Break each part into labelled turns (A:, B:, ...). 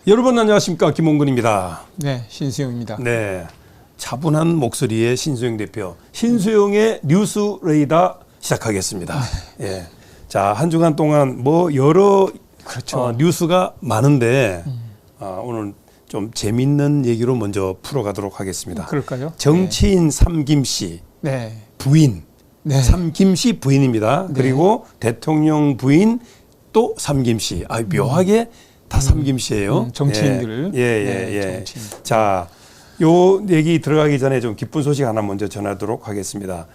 A: 여러분 안녕하십니까, 김홍근입니다.
B: 네, 신수영입니다.
A: 네, 차분한 목소리의 신수영 대표, 신수영의 뉴스 레이더 시작하겠습니다. 예, 자, 한 주간 동안 뭐 여러
B: 그렇죠.
A: 뉴스가 많은데 오늘 좀 재밌는 얘기로 먼저 풀어가도록 하겠습니다.
B: 그럴까요?
A: 정치인 삼김 씨
B: 네.
A: 부인,
B: 네.
A: 삼김 씨 부인입니다.
B: 네.
A: 그리고 대통령 부인 또 삼김 씨. 아, 묘하게 다 삼김 씨예요.
B: 정치인들.
A: 예.
B: 정치인.
A: 자, 요 얘기 들어가기 전에 좀 기쁜 소식 하나 먼저 전하도록 하겠습니다.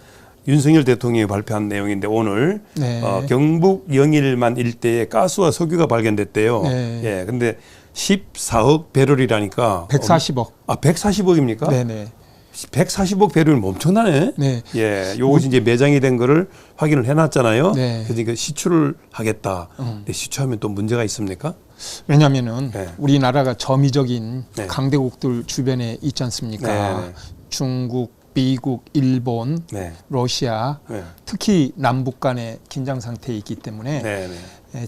A: 윤석열 대통령이 발표한 내용인데 오늘
B: 네.
A: 경북 영일만 일대에 가스와 석유가 발견됐대요.
B: 네.
A: 예, 근데 14억 배럴이라니까.
B: 140억.
A: 140억입니까?
B: 네네.
A: 140억 배럴이면 엄청나네.
B: 네.
A: 예, 요것이 이제 매장이 된 거를 확인을 해놨잖아요.
B: 네.
A: 그러니까 시추를 하겠다. 근데 시추하면 또 문제가 있습니까?
B: 왜냐하면은
A: 네.
B: 우리나라가 점이적인
A: 네.
B: 강대국들 주변에 있지 않습니까?
A: 네.
B: 중국, 미국, 일본,
A: 네.
B: 러시아,
A: 네.
B: 특히 남북 간의 긴장 상태에 있기 때문에
A: 네.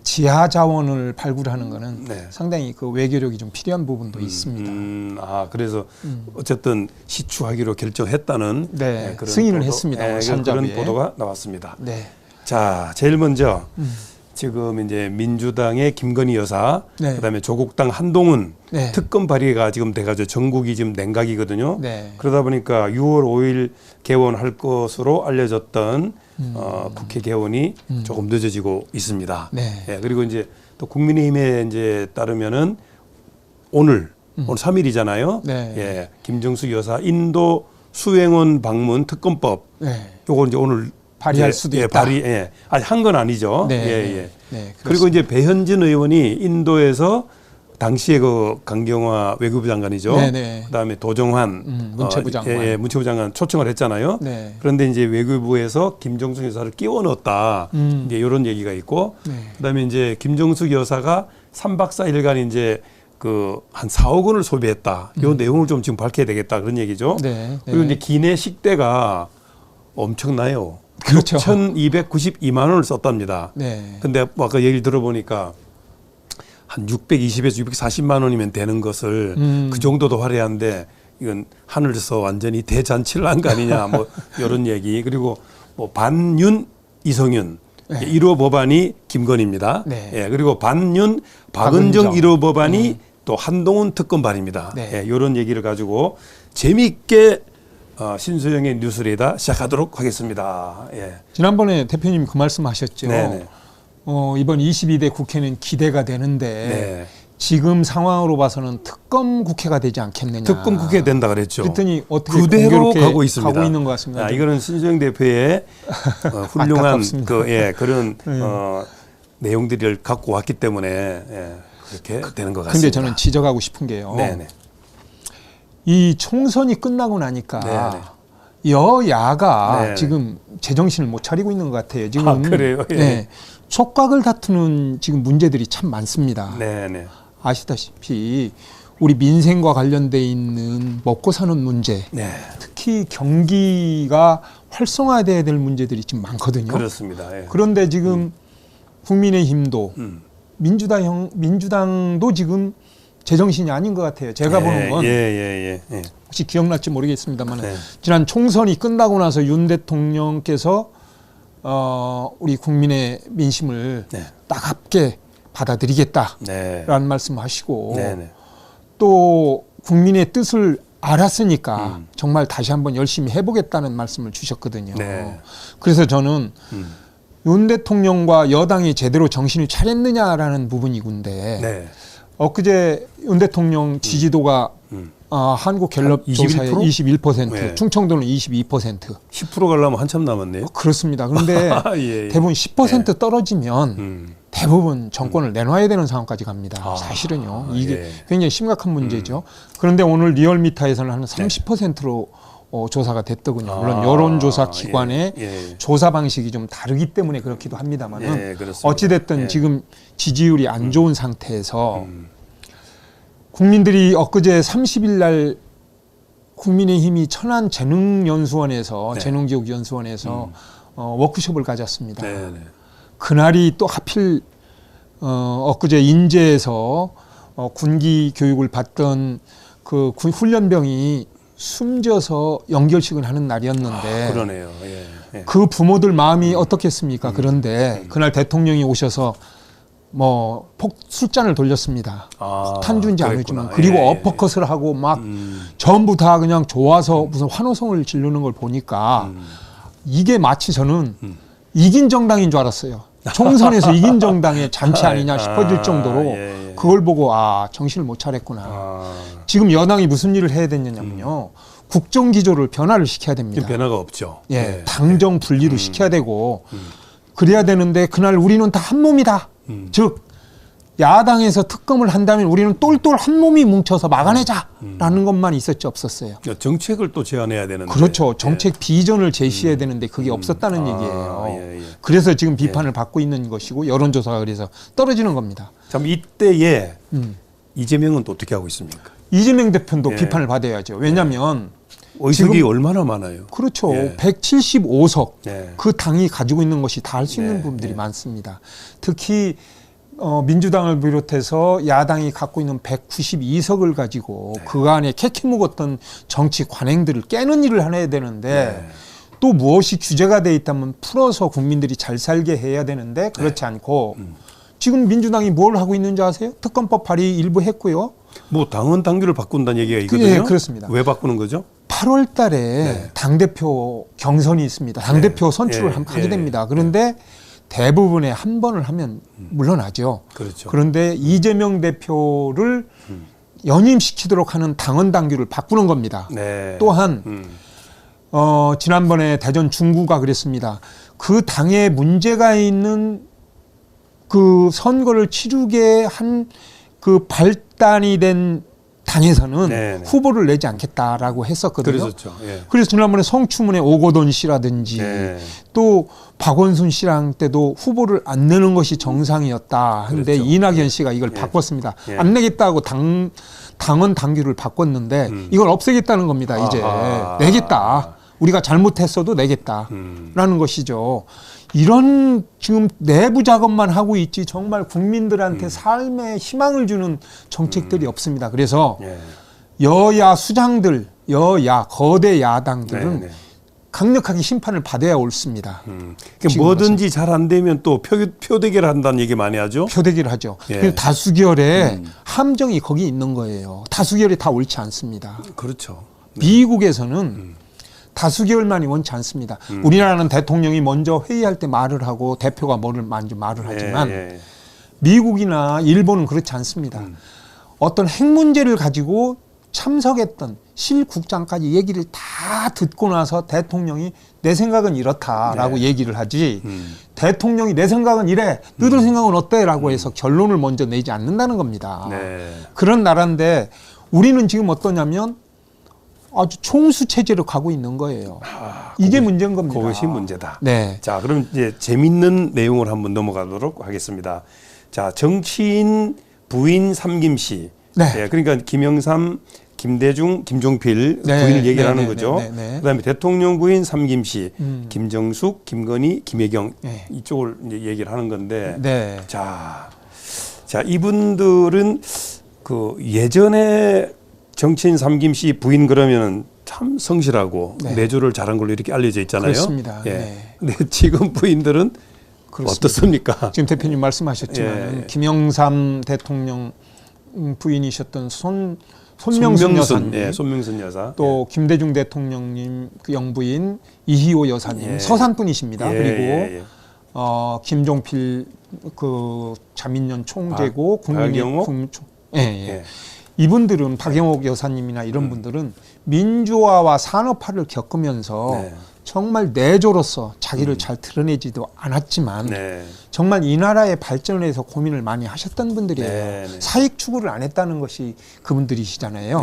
B: 지하 자원을 발굴하는 것은
A: 네.
B: 상당히 그 외교력이 좀 필요한 부분도 있습니다.
A: 그래서 어쨌든 시추하기로 결정했다는
B: 네,
A: 그런
B: 승인을
A: 보도,
B: 했습니다.
A: 그런
B: 선자부에.
A: 보도가 나왔습니다.
B: 네.
A: 자, 제일 먼저 지금 이제 민주당의 김건희 여사,
B: 네.
A: 그다음에 조국당 한동훈
B: 네.
A: 특검 발의가 지금 돼가지고 전국이 지금 냉각이거든요.
B: 네.
A: 그러다 보니까 6월 5일 개원할 것으로 알려졌던 국회 개원이 조금 늦어지고 있습니다.
B: 네.
A: 예, 그리고 이제 또 국민의힘에 이제 따르면은 오늘 3일이잖아요.
B: 네.
A: 예, 김정숙 여사 인도 수행원 방문 특검법.
B: 네.
A: 요거 이제 오늘
B: 발의할
A: 이제,
B: 수도
A: 예,
B: 있다.
A: 아직 한 건 아니죠.
B: 네.
A: 예.
B: 네.
A: 그리고 이제 배현진 의원이 인도에서 당시에 그 강경화 외교부 장관이죠.
B: 네네.
A: 그다음에 도정환
B: 문체부 장관.
A: 문체부 장관 초청을 했잖아요.
B: 네.
A: 그런데 이제 외교부에서 김정숙 여사를 끼워 넣었다. 이제 이런 얘기가 있고,
B: 네.
A: 그다음에 이제 김정숙 여사가 3박 4일간 이제 그 한 4억 원을 소비했다. 요 내용을 좀 지금 밝혀야 되겠다 그런 얘기죠.
B: 네.
A: 그리고 이제 기내 식대가 엄청나요.
B: 그렇죠.
A: 6,292만 원을 썼답니다.
B: 네.
A: 근데 뭐 아까 얘기를 들어보니까 한 620에서 640만 원이면 되는 것을 그 정도도 화려한데 이건 하늘에서 완전히 대잔치를 한 거 아니냐 뭐 이런 얘기. 그리고 뭐 반윤 이성윤
B: 네.
A: 1호 법안이 김건희입니다.
B: 네.
A: 예, 그리고 반윤 박은정
B: 박은정.
A: 1호 법안이 또 한동훈 특검발입니다.
B: 네.
A: 예, 이런 얘기를 가지고 재미있게 신수영의 뉴스레이더 시작하도록 하겠습니다. 예.
B: 지난번에 대표님 그 말씀하셨죠.
A: 네네.
B: 이번 22대 국회는 기대가 되는데
A: 네.
B: 지금 상황으로 봐서는 특검 국회가 되지 않겠느냐.
A: 특검 국회 된다 그랬죠.
B: 그랬더니 어떻게
A: 그대로
B: 공교롭게
A: 가고 있습니다.
B: 가고 있는 것 같습니다.
A: 이거는 신수영 대표의 훌륭한
B: 안타깝습니다.
A: 그런
B: 네.
A: 내용들을 갖고 왔기 때문에 그렇게 되는 것 같습니다.
B: 근데 저는 지적하고 싶은 게요.
A: 네네.
B: 이 총선이 끝나고 나니까
A: 네네.
B: 여야가
A: 네네.
B: 지금 제정신을 못 차리고 있는 것 같아요. 지금
A: 그래요? 예.
B: 네, 촉각을 다투는 지금 문제들이 참 많습니다.
A: 네네.
B: 아시다시피 우리 민생과 관련돼 있는 먹고 사는 문제,
A: 네.
B: 특히 경기가 활성화돼야 될 문제들이 지금 많거든요.
A: 그렇습니다. 예.
B: 그런데 지금 국민의힘도 민주당도 지금 제정신이 아닌 것 같아요. 제가 보는 건
A: 예.
B: 혹시 기억날지 모르겠습니다만
A: 네.
B: 지난 총선이 끝나고 나서 윤 대통령께서 우리 국민의 민심을
A: 네.
B: 따갑게 받아들이겠다라는
A: 네.
B: 말씀하시고
A: 네네.
B: 또 국민의 뜻을 알았으니까 정말 다시 한번 열심히 해보겠다는 말씀을 주셨거든요.
A: 네.
B: 그래서 저는 윤 대통령과 여당이 제대로 정신을 차렸느냐라는 부분이군데
A: 네.
B: 엊그제 윤 대통령 지지도가 한국갤럽 조사에 21%,
A: 네.
B: 충청도는 22%.
A: 10% 가려면 한참 남았네요.
B: 그렇습니다. 그런데
A: 예.
B: 대부분 10% 떨어지면 대부분 정권을 내놔야 되는 상황까지 갑니다. 사실은요. 이게
A: 예.
B: 굉장히 심각한 문제죠. 그런데 오늘 리얼미터에서는 한 30%로 조사가 됐더군요. 물론 여론조사 기관의 조사 방식이 좀 다르기 때문에 그렇기도 합니다만은 어찌됐든 지금 지지율이 안 좋은 상태에서 국민들이 엊그제 30일 날 국민의힘이 천안재능연수원에서 재능기억연수원에서 워크숍을 가졌습니다. 그날이 또 하필 엊그제 인제에서 군기 교육을 받던 그 훈련병이 숨져서 연결식을 하는 날이었는데
A: 그러네요. 예. 예.
B: 그 부모들 마음이 어떻겠습니까? 그런데 그날 대통령이 오셔서 뭐 술잔을 돌렸습니다. 탄주인지 아니지만 그리고
A: 예.
B: 어퍼컷을 하고 막 전부 다 그냥 좋아서 무슨 환호성을 지르는 걸 보니까 이게 마치 저는 이긴 정당인 줄 알았어요. 총선에서 이긴 정당의 잔치 아니냐 싶어질 정도로
A: 예.
B: 그걸 보고 정신을 못 차렸구나. 지금 여당이 무슨 일을 해야 되느냐면요. 국정기조를 변화를 시켜야 됩니다.
A: 변화가 없죠.
B: 예, 당정 분리도 시켜야 되고 그래야 되는데 그날 우리는 다 한 몸이다. 즉 야당에서 특검을 한다면 우리는 똘똘 한 몸이 뭉쳐서 막아내자라는 것만 있었지 없었어요.
A: 정책을 또 제안해야 되는데.
B: 그렇죠. 정책 비전을 제시해야 되는데 그게 없었다는 얘기예요.
A: 예.
B: 그래서 지금 비판을 받고 있는 것이고 여론조사가 그래서 떨어지는 겁니다.
A: 참 이때에 이재명은 또 어떻게 하고 있습니까?
B: 이재명 대표도 비판을 받아야죠. 왜냐하면
A: 의석이
B: 지금
A: 얼마나 많아요?
B: 그렇죠.
A: 예.
B: 175석
A: 예.
B: 그 당이 가지고 있는 것이 다 할 수 있는 부분들이 많습니다. 특히 민주당을 비롯해서 야당이 갖고 있는 192석을 가지고 그 안에 캐캐 묵었던 정치 관행들을 깨는 일을 해야 되는데 또 무엇이 규제가 돼 있다면 풀어서 국민들이 잘 살게 해야 되는데 그렇지 않고 지금 민주당이 뭘 하고 있는지 아세요? 특검법 발의 일부 했고요.
A: 뭐 당원 당규를 바꾼다는 얘기가 있거든요.
B: 예, 그렇습니다.
A: 왜 바꾸는 거죠?
B: 8월 달에 당대표 경선이 있습니다. 당대표 선출을 하게 됩니다. 그런데 대부분의 한 번을 하면 물러나죠.
A: 그렇죠.
B: 그런데 이재명 대표를 연임시키도록 하는 당원 당규를 바꾸는 겁니다.
A: 네.
B: 또한 지난번에 대전 중구가 그랬습니다. 그 당에 문제가 있는 그 선거를 치르게 한 그 발단이 된 당에서는 후보를 내지 않겠다라고 했었거든요.
A: 그랬었죠. 예.
B: 그래서 지난번에 성추문의 오거돈 씨라든지 또 박원순 씨랑 때도 후보를 안 내는 것이 정상이었다. 근데
A: 그렇죠.
B: 이낙연 씨가 이걸 바꿨습니다. 안 내겠다고 당원 당규를 바꿨는데 이걸 없애겠다는 겁니다. 이제 내겠다. 우리가 잘못했어도 내겠다라는 것이죠. 이런 지금 내부 작업만 하고 있지 정말 국민들한테 삶의 희망을 주는 정책들이 없습니다. 그래서 여야 수장들, 여야 거대 야당들은 강력하게 심판을 받아야 옳습니다.
A: 그러니까 뭐든지 잘 안 되면 또 표대결을 한다는 얘기 많이 하죠.
B: 표대결을 하죠. 그래서 다수결에 함정이 거기 있는 거예요. 다수결이 다 옳지 않습니다.
A: 그렇죠.
B: 미국에서는 다수결만이 원치 않습니다. 우리나라는 대통령이 먼저 회의할 때 말을 하고 대표가 먼저 말을 하지만 미국이나 일본은 그렇지 않습니다. 어떤 핵 문제를 가지고 참석했던 실국장까지 얘기를 다 듣고 나서 대통령이 내 생각은 이렇다라고 얘기를 하지 대통령이 내 생각은 이래 너들 생각은 어때? 라고 해서 결론을 먼저 내지 않는다는 겁니다. 그런 나라인데 우리는 지금 어떠냐면 아주 총수 체제로 가고 있는 거예요. 이게 문제인 겁니다.
A: 그것이 문제다.
B: 네.
A: 자, 그럼 이제 재밌는 내용을 한번 넘어가도록 하겠습니다. 자, 정치인 부인 삼김 씨. 네. 그러니까 김영삼, 김대중, 김종필 부인을 얘기하는 거죠. 그다음에 대통령 부인 삼김 씨, 김정숙, 김건희, 김혜경 이쪽을 이제 얘기를 하는 건데. 자, 이분들은 그 예전에 정치인 삼김 씨 부인 그러면은 참 성실하고 내조를 잘한 걸로 이렇게 알려져 있잖아요.
B: 그렇습니다.
A: 근데 지금 부인들은 그렇습니다. 어떻습니까?
B: 지금 대표님 말씀하셨지만 김영삼 대통령 부인이셨던 손명순 여사님,
A: 손명순 여사,
B: 또 김대중 대통령님 그 영부인 이희호 여사님 서산 분이십니다. 그리고 김종필 그 자민련 총재고 국민의 이분들은 박영옥 여사님이나 이런 분들은 민주화와 산업화를 겪으면서 정말 내조로서 자기를 잘 드러내지도 않았지만 정말 이 나라의 발전에 대해서 고민을 많이 하셨던 분들이에요. 사익 추구를 안 했다는 것이 그분들이시잖아요.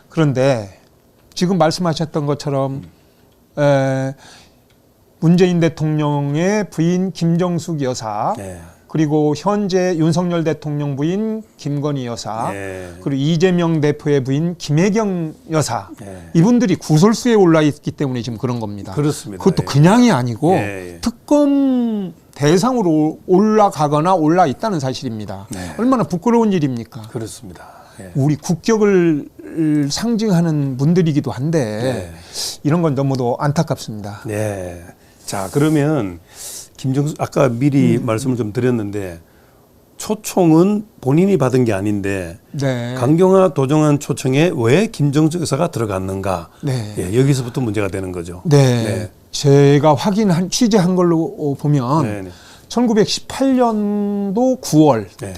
B: 그런데 지금 말씀하셨던 것처럼 문재인 대통령의 부인 김정숙 여사 그리고 현재 윤석열 대통령 부인 김건희 여사 그리고 이재명 대표의 부인 김혜경 여사 이분들이 구설수에 올라 있기 때문에 지금 그런 겁니다.
A: 그렇습니다.
B: 그것도 그냥이 아니고 특검 대상으로 올라가거나 올라 있다는 사실입니다.
A: 네.
B: 얼마나 부끄러운 일입니까?
A: 그렇습니다. 예.
B: 우리 국격을 상징하는 분들이기도 한데 이런 건 너무도 안타깝습니다.
A: 네. 자, 그러면 김정수 아까 미리 말씀을 좀 드렸는데 초청은 본인이 받은 게 아닌데
B: 네.
A: 강경화 도정안 초청에 왜 김정수 여사가 들어갔는가?
B: 네.
A: 예, 여기서부터 문제가 되는 거죠.
B: 네. 제가 취재한 걸로 보면
A: 네, 네.
B: 1918년도 9월
A: 네.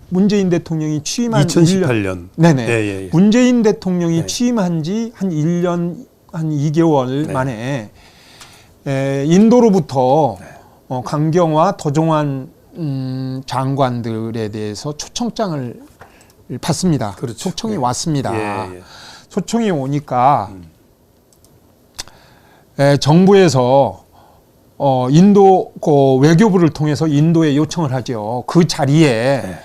B: 문재인 대통령이 취임한
A: 2018년.
B: 네네.
A: 예, 예, 예.
B: 문재인 대통령이
A: 네.
B: 취임한 지 한 1년 한 2개월
A: 네.
B: 만에 인도로부터 강경화 도정안 장관들에 대해서 초청장을 받습니다.
A: 그렇죠.
B: 초청이
A: 예.
B: 왔습니다.
A: 예, 예.
B: 초청이 오니까 정부에서 인도 외교부를 통해서 인도에 요청을 하죠. 그 자리에
A: 네.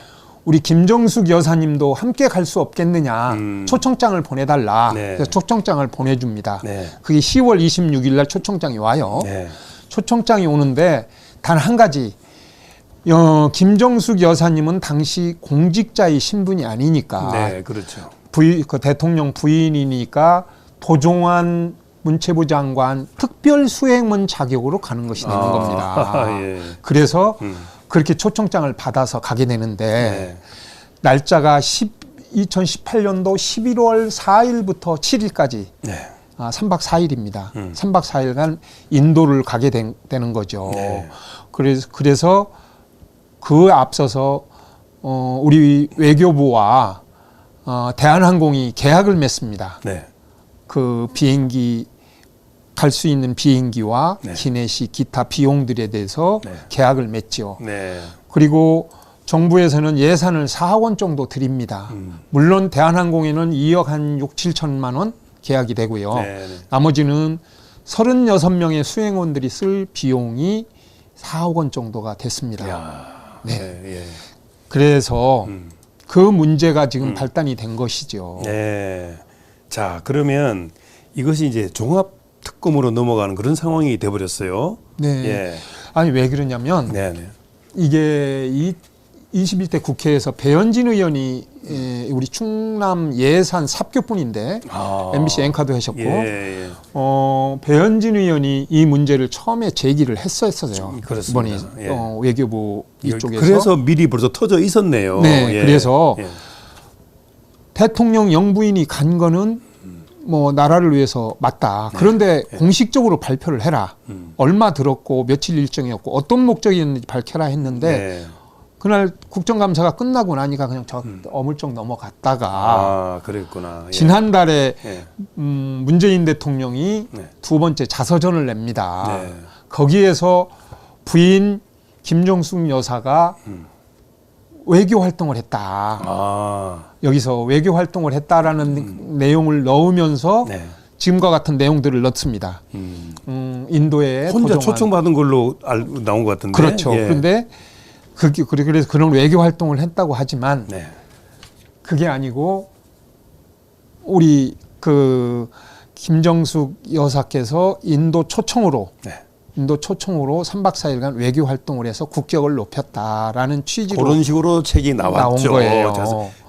B: 우리 김정숙 여사님도 함께 갈 수 없겠느냐. 초청장을 보내달라.
A: 네.
B: 그래서 초청장을 보내줍니다.
A: 네.
B: 그게 10월 26일 날 초청장이 와요.
A: 네.
B: 초청장이 오는데 단 한 가지. 김정숙 여사님은 당시 공직자의 신분이 아니니까
A: 네, 그렇죠.
B: 그 대통령 부인이니까 도종환 문체부 장관 특별 수행원 자격으로 가는 것이 되는 겁니다.
A: 예.
B: 그래서 그렇게 초청장을 받아서 가게 되는데
A: 네.
B: 날짜가 2018년도 11월 4일부터 7일까지
A: 네.
B: 3박 4일입니다. 3박 4일간 인도를 가게 되는 거죠.
A: 네.
B: 그래서 그 앞서서 우리 외교부와 대한항공이 계약을 맺습니다.
A: 네.
B: 그 비행기 갈 수 있는 비행기와
A: 네.
B: 기내식 기타 비용들에 대해서
A: 네.
B: 계약을 맺죠.
A: 네.
B: 그리고 정부에서는 예산을 4억 원 정도 드립니다. 물론 대한항공에는 2억 한 6, 7천만 원 계약이 되고요.
A: 네.
B: 나머지는 36명의 수행원들이 쓸 비용이 4억 원 정도가 됐습니다.
A: 야.
B: 네.
A: 네. 예.
B: 그래서 그 문제가 지금 발단이 된 것이죠.
A: 네. 자, 그러면 이것이 이제 종합 특검으로 넘어가는 그런 상황이 돼 버렸어요.
B: 네.
A: 예.
B: 아니 왜 그러냐면
A: 네, 네.
B: 이게 21대 국회에서 배현진 의원이 우리 충남 예산 삽교분인데 MBC 앵커도 하셨고
A: 예, 예.
B: 배현진 의원이 이 문제를 처음에 제기를 했었어요.
A: 그렇습니다.
B: 이번에
A: 예.
B: 외교부 이쪽에서.
A: 그래서 미리 벌써 터져 있었네요.
B: 네,
A: 예.
B: 그래서
A: 예.
B: 대통령 영부인이 간 거는 뭐 나라를 위해서 맞다. 그런데 공식적으로 발표를 해라. 얼마 들었고 며칠 일정이었고 어떤 목적이었는지 밝혀라 했는데
A: 네.
B: 그날 국정감사가 끝나고 나니까 그냥 어물쩍 넘어갔다가
A: 그랬구나. 예.
B: 지난달에
A: 예.
B: 문재인 대통령이
A: 네.
B: 두 번째 자서전을 냅니다.
A: 네.
B: 거기에서 부인 김정숙 여사가 외교 활동을 했다. 여기서 외교 활동을 했다라는 내용을 넣으면서
A: 네.
B: 지금과 같은 내용들을 넣습니다. 인도에
A: 혼자
B: 도정한.
A: 초청받은 걸로 나온 것 같은데.
B: 그렇죠.
A: 예.
B: 그런데 그래서 그런 외교 활동을 했다고 하지만
A: 네.
B: 그게 아니고 우리 그 김정숙 여사께서 인도 초청으로 3박 4일간 외교 활동을 해서 국격을 높였다라는 취지로
A: 그런 식으로 책이 나왔죠.
B: 나온 거예요.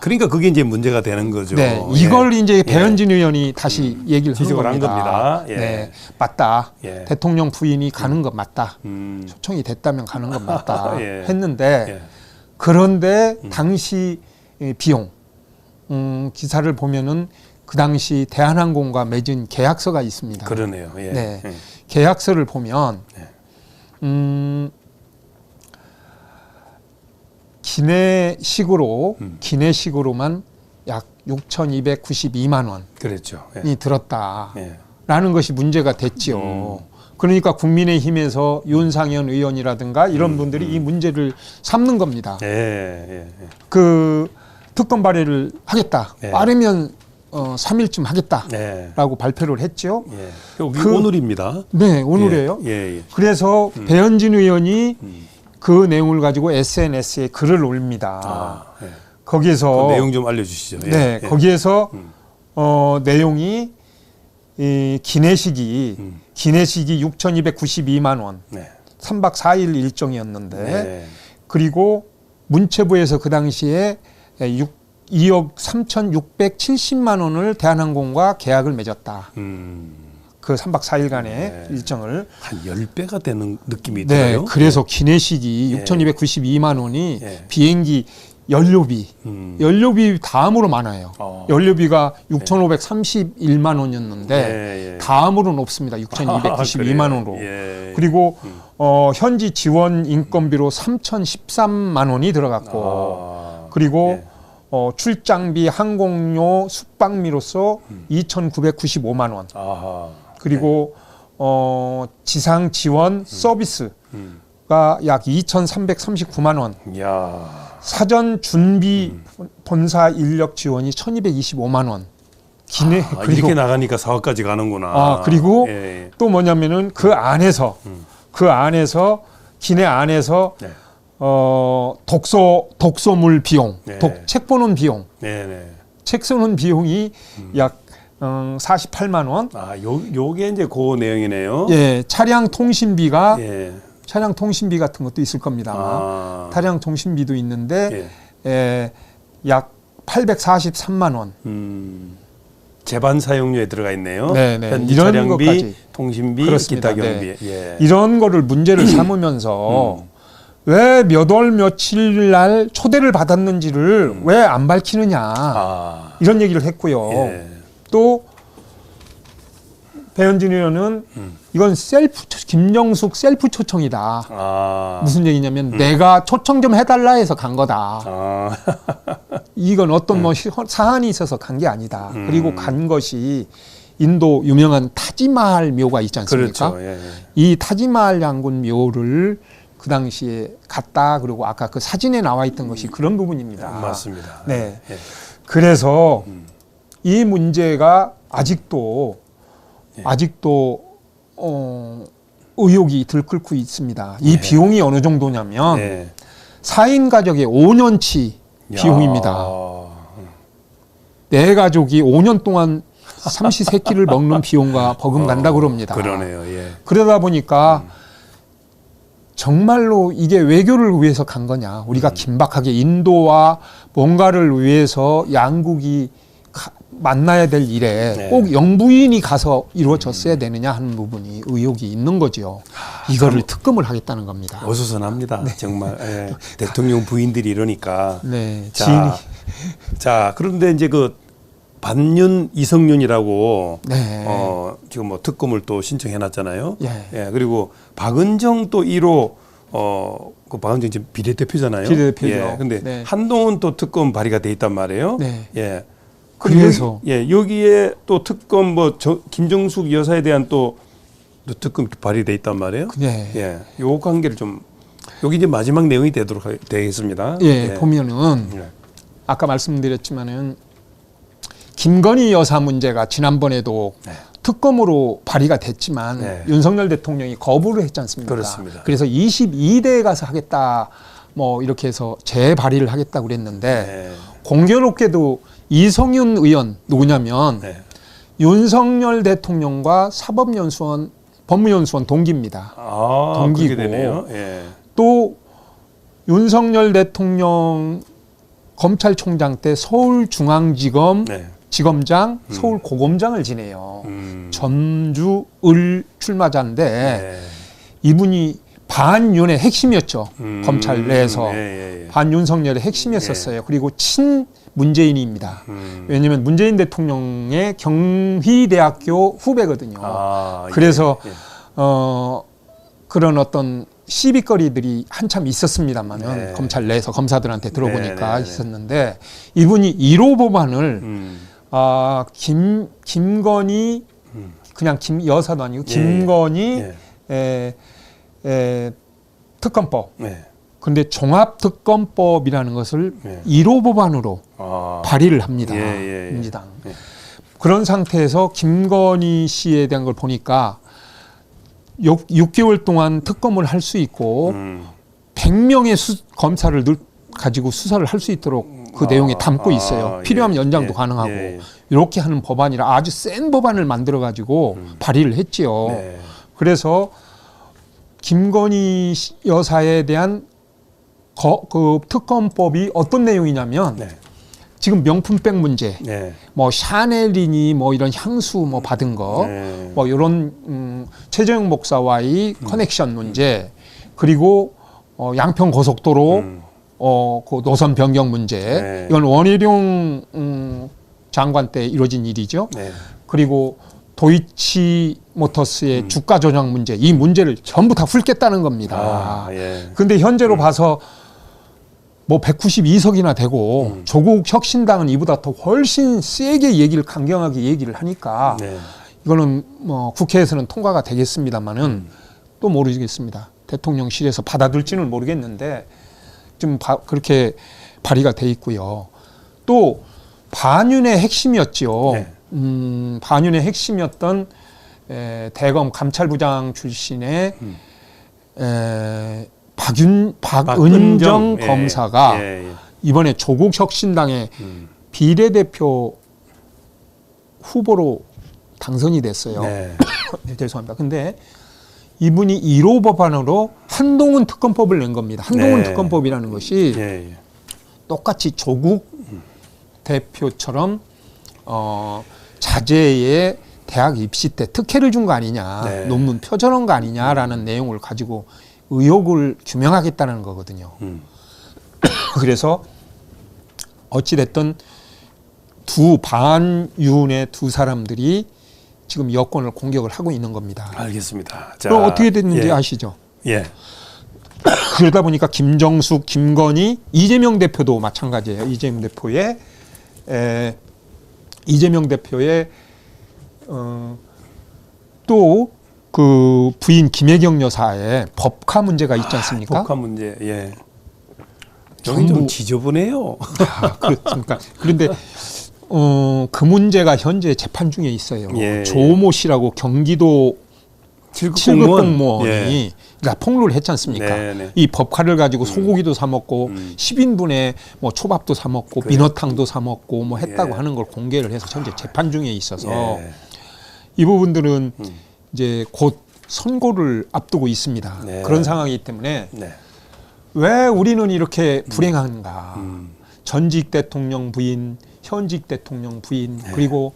A: 그러니까 그게 이제 문제가 되는 거죠.
B: 네, 이걸 이제 배현진 의원이 다시 얘기를
A: 지적을
B: 한
A: 한
B: 겁니다.
A: 겁니다. 예.
B: 네, 맞다.
A: 예.
B: 대통령 부인이 가는 것 맞다. 초청이 됐다면 가는 것 맞다. 했는데
A: 예.
B: 그런데 당시 비용 기사를 보면은 그 당시 대한항공과 맺은 계약서가 있습니다.
A: 그러네요. 예.
B: 네.
A: 예.
B: 계약서를 보면 기내식으로만 약 6,292만 원이
A: 그랬죠. 예.
B: 들었다라는 것이 문제가 됐죠. 그러니까 국민의힘에서 윤상현 의원이라든가 이런 분들이 이 문제를 삼는 겁니다. 그 특검 발의를 하겠다. 빠르면 3일쯤 하겠다라고 발표를 했죠.
A: 여기 오늘입니다.
B: 네, 오늘이에요. 그래서 배현진 의원이 그 내용을 가지고 SNS에 글을 올립니다. 거기에서
A: 그 내용 좀 알려주시죠.
B: 네, 거기에서 내용이 이 기내식이 6,292만 원. 3박 4일 일정이었는데
A: 네.
B: 그리고 문체부에서 그 당시에 2억 3,670만 원을 대한항공과 계약을 맺었다. 그 3박 4일간의
A: 네.
B: 일정을
A: 한 10배가 되는 느낌이
B: 네,
A: 들어요.
B: 그래서 기내식이
A: 예.
B: 6,292만 원이
A: 예.
B: 비행기 연료비, 연료비 다음으로 많아요. 연료비가 6,531만 원이었는데
A: 예, 예.
B: 다음으로 높습니다. 6,292만 원으로.
A: 예.
B: 그리고 현지 지원 인건비로 3,013만 원이 들어갔고 그리고
A: 예.
B: 출장비, 항공료, 숙박비로서 2,995만 원.
A: 아하.
B: 그리고 지상 지원 서비스가 약 2,339만 원.
A: 야.
B: 사전 준비 본사 인력 지원이 1,225만 원. 기내
A: 그리고 이렇게 나가니까 4억까지 가는구나.
B: 그리고
A: 예.
B: 또 뭐냐면은 그 안에서 기내 안에서
A: 네.
B: 독서물 비용,
A: 네.
B: 책 보는 비용,
A: 네네.
B: 책 쓰는 비용이 약 48만 원.
A: 요게 이제 그 내용이네요.
B: 예, 차량 통신비가
A: 예.
B: 차량 통신비 같은 것도 있을 겁니다. 차량 통신비도 있는데 약 843만 원.
A: 제반 사용료에 들어가 있네요.
B: 네네.
A: 현지
B: 이런
A: 차량비,
B: 것까지.
A: 통신비,
B: 그렇습니다.
A: 기타 경비.
B: 네.
A: 예.
B: 이런 거를 문제를 삼으면서 왜 몇 월 며칠 날 초대를 받았는지를 왜 안 밝히느냐 이런 얘기를 했고요.
A: 예.
B: 또 배현진 의원은 이건 김정숙 셀프 초청이다. 무슨 얘기냐면 내가 초청 좀 해달라 해서 간 거다. 이건 어떤 뭐 사안이 있어서 간 게 아니다. 그리고 간 것이 인도 유명한 타지마할 묘가 있지 않습니까?
A: 그렇죠. 예.
B: 이 타지마할 장군 묘를 그 당시에 갔다. 그리고 아까 그 사진에 나와 있던 것이 그런 부분입니다.
A: 맞습니다.
B: 네.
A: 예.
B: 그래서 이 문제가 아직도 의혹이 들끓고 있습니다. 이 비용이 어느 정도냐면 4인 가족의 5년치 비용입니다. 내 가족이 5년 동안 삼시세끼를 먹는 비용과 버금간다 그럽니다.
A: 그러네요. 예.
B: 그러다 보니까 정말로 이게 외교를 위해서 간 거냐. 우리가 긴박하게 인도와 뭔가를 위해서 양국이 만나야 될 일에 꼭 영부인이 가서 이루어졌어야 되느냐 하는 부분이 의혹이 있는 거죠. 이거를 특검을 하겠다는 겁니다.
A: 어수선합니다. 정말 대통령 부인들이 이러니까.
B: 네.
A: 자, 그런데 이제 그 반윤 이성윤이라고 지금 뭐 특검을 또 신청해놨잖아요. 예. 그리고 박은정 또 1호 그 박은정 지금 비례대표잖아요.
B: 비례대표죠.
A: 예. 근데 한동훈 또 특검 발의가 돼 있단 말이에요. 예.
B: 그래서
A: 여기에 또 특검 김정숙 여사에 대한 또 특검 발의돼 있단 말이에요. 예. 요 관계를 좀 여기 이제 마지막 내용이 되겠습니다.
B: 보면은 아까 말씀드렸지만은 김건희 여사 문제가 지난번에도 특검으로 발의가 됐지만 윤석열 대통령이 거부를 했지 않습니까?
A: 그렇습니다.
B: 그래서 22대에 가서 하겠다 뭐 이렇게 해서 재발의를 하겠다고 그랬는데 공교롭게도 이성윤 의원 누구냐면 윤석열 대통령과 사법연수원 법무연수원 동기입니다. 동기고
A: 그렇게 되네요.
B: 또 윤석열 대통령 검찰총장 때 서울중앙지검 지검장, 서울고검장을 지내요. 전주을 출마자인데 이분이 반윤의 핵심이었죠. 검찰 내에서 반윤석열의 핵심이었었어요. 그리고 친문재인입니다. 왜냐하면 문재인 대통령의 경희대학교 후배거든요. 그래서 그런 어떤 시비거리들이 한참 있었습니다만은 검찰 내에서 검사들한테 들어보니까 있었는데 이분이 1호 법안을 김건희 그냥 김 여사도 아니고 김건희 특검법. 그런데 종합특검법이라는 것을 1호 법안으로 발의를 합니다. 민주당. 그런 상태에서 김건희 씨에 대한 걸 보니까 6개월 동안 특검을 할 수 있고 100명의 검사를 가지고 수사를 할 수 있도록 그 내용에 담고 있어요. 필요하면 연장도 가능하고 이렇게 하는 법안이라 아주 센 법안을 만들어 가지고 발의를 했지요. 그래서 김건희 여사에 대한 그 특검법이 어떤 내용이냐면
A: 네.
B: 지금 명품백 문제,
A: 네.
B: 뭐 샤넬이니 뭐 이런 향수 뭐 받은 거,
A: 네.
B: 뭐 이런 최재형 목사와의 커넥션 문제, 그리고 양평 고속도로 그 노선 변경 문제,
A: 네.
B: 이건 원희룡 장관 때 이루어진 일이죠.
A: 네.
B: 그리고 도이치 모터스의 주가 조작 문제, 이 문제를 전부 다 풀겠다는 겁니다.
A: 예.
B: 근데 현재로 봐서 뭐 192석이나 되고 조국 혁신당은 이보다 더 훨씬 세게 얘기를 강경하게 얘기를 하니까
A: 네.
B: 이거는 뭐 국회에서는 통과가 되겠습니다만은 또 모르겠습니다. 대통령실에서 받아들지는 모르겠는데 좀 그렇게 발의가 돼 있고요. 또 반윤의 핵심이었죠.
A: 네.
B: 반윤의 핵심이었던 대검 감찰부장 출신의 박은정 검사가 이번에 조국 혁신당의 비례대표 후보로 당선이 됐어요.
A: 네.
B: 네, 죄송합니다. 근데 이분이 1호 법안으로 한동훈 특검법을 낸 겁니다. 한동훈
A: 네.
B: 특검법이라는 것이
A: 예.
B: 똑같이 조국 대표처럼 자제의 대학 입시 때 특혜를 준 거 아니냐,
A: 네.
B: 논문 표절한 거 아니냐라는 내용을 가지고 의혹을 규명하겠다는 거거든요. 그래서 어찌됐든 두 반윤의 두 사람들이 지금 여권을 공격을 하고 있는 겁니다.
A: 알겠습니다. 자,
B: 그럼 어떻게 됐는지
A: 예.
B: 아시죠?
A: 예.
B: 그러다 보니까 김정숙, 김건희, 이재명 대표도 마찬가지예요. 이재명 대표의 또 그 부인 김혜경 여사의 법카 문제가 있지 않습니까?
A: 법카 문제. 예. 여기 좀 지저분해요.
B: 그렇습니까? 그런데 그 문제가 현재 재판 중에 있어요.
A: 예.
B: 조모 씨라고 경기도 7급 공무원이
A: 예.
B: 그러니까 폭로를 했지 않습니까?
A: 네, 네.
B: 이 법카를 가지고 소고기도 사 먹고 10인분에 뭐 초밥도 사 먹고
A: 그래.
B: 민어탕도 사 먹고 뭐 했다고
A: 예.
B: 하는 걸 공개를 해서 현재 재판 중에 있어서
A: 예.
B: 이 부분들은 이제 곧 선고를 앞두고 있습니다.
A: 네.
B: 그런 상황이기 때문에
A: 네.
B: 왜 우리는 이렇게 불행한가? 전직 대통령 부인, 현직 대통령 부인, 그리고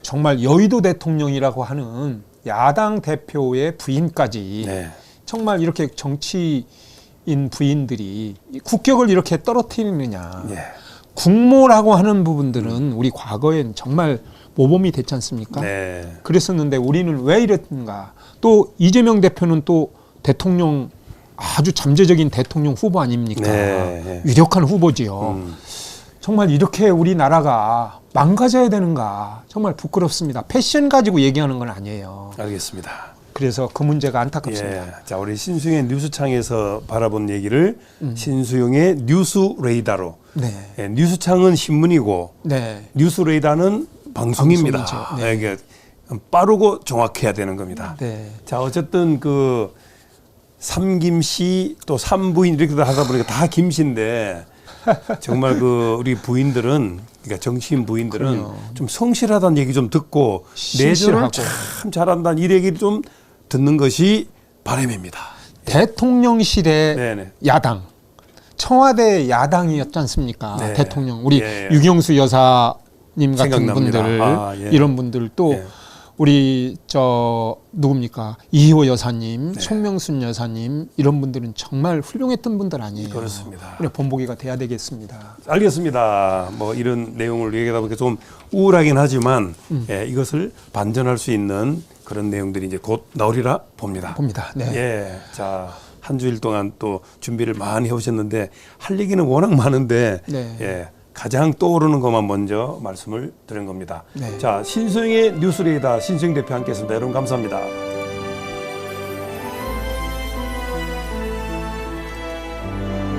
B: 정말 여의도 대통령이라고 하는 야당 대표의 부인까지
A: 네.
B: 정말 이렇게 정치인 부인들이 국격을 이렇게 떨어뜨리느냐.
A: 예.
B: 국모라고 하는 부분들은 우리 과거엔 정말 모범이 됐지 않습니까?
A: 네.
B: 그랬었는데 우리는 왜 이랬는가? 또 이재명 대표는 또 대통령 아주 잠재적인 대통령 후보 아닙니까?
A: 네.
B: 유력한 후보지요. 정말 이렇게 우리나라가 망가져야 되는가? 정말 부끄럽습니다. 패션 가지고 얘기하는 건 아니에요.
A: 알겠습니다.
B: 그래서 그 문제가 안타깝습니다.
A: 예. 자, 우리 신수영의 뉴스창에서 바라본 얘기를 신수영의 뉴스 레이더로.
B: 네.
A: 예, 뉴스창은 신문이고
B: 네.
A: 뉴스 레이더는 방송입니다.
B: 방송이죠. 네.
A: 예, 이게 빠르고 정확해야 되는 겁니다.
B: 네.
A: 자, 어쨌든 그 삼김씨 또 삼부인 이렇게 하다 보니까 다 김씨인데 정말 그 우리 부인들은 그러니까 정치인 부인들은
B: 그럼요.
A: 좀 성실하다는 얘기 좀 듣고
B: 신실하고.
A: 내조를 참 잘한다는 이 얘기를 좀 듣는 것이 바람입니다.
B: 대통령실의
A: 네네.
B: 야당, 청와대 야당이었지 않습니까?
A: 네.
B: 대통령 우리
A: 예.
B: 유경수 여사님 같은
A: 생각납니다.
B: 분들
A: 예.
B: 이런 분들 또
A: 예.
B: 우리 누굽니까 이희호 여사님,
A: 네.
B: 송명순 여사님 이런 분들은 정말 훌륭했던 분들 아니에요.
A: 그렇습니다.
B: 우리 본보기가 돼야 되겠습니다.
A: 알겠습니다. 뭐 이런 내용을 얘기하다 보니까 좀 우울하긴 하지만 예, 이것을 반전할 수 있는 그런 내용들이 이제 곧 나오리라 봅니다.
B: 네.
A: 예, 자, 한 주일 동안 또 준비를 많이 해오셨는데 할 얘기는 워낙 많은데
B: 네.
A: 예, 가장 떠오르는 것만 먼저 말씀을 드린 겁니다.
B: 네.
A: 자, 신수영의 뉴스레이더 신수영 대표 함께했습니다. 여러분 감사합니다.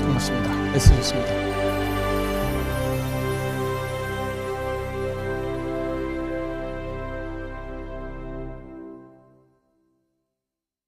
B: 고맙습니다. 애쓰셨습니다.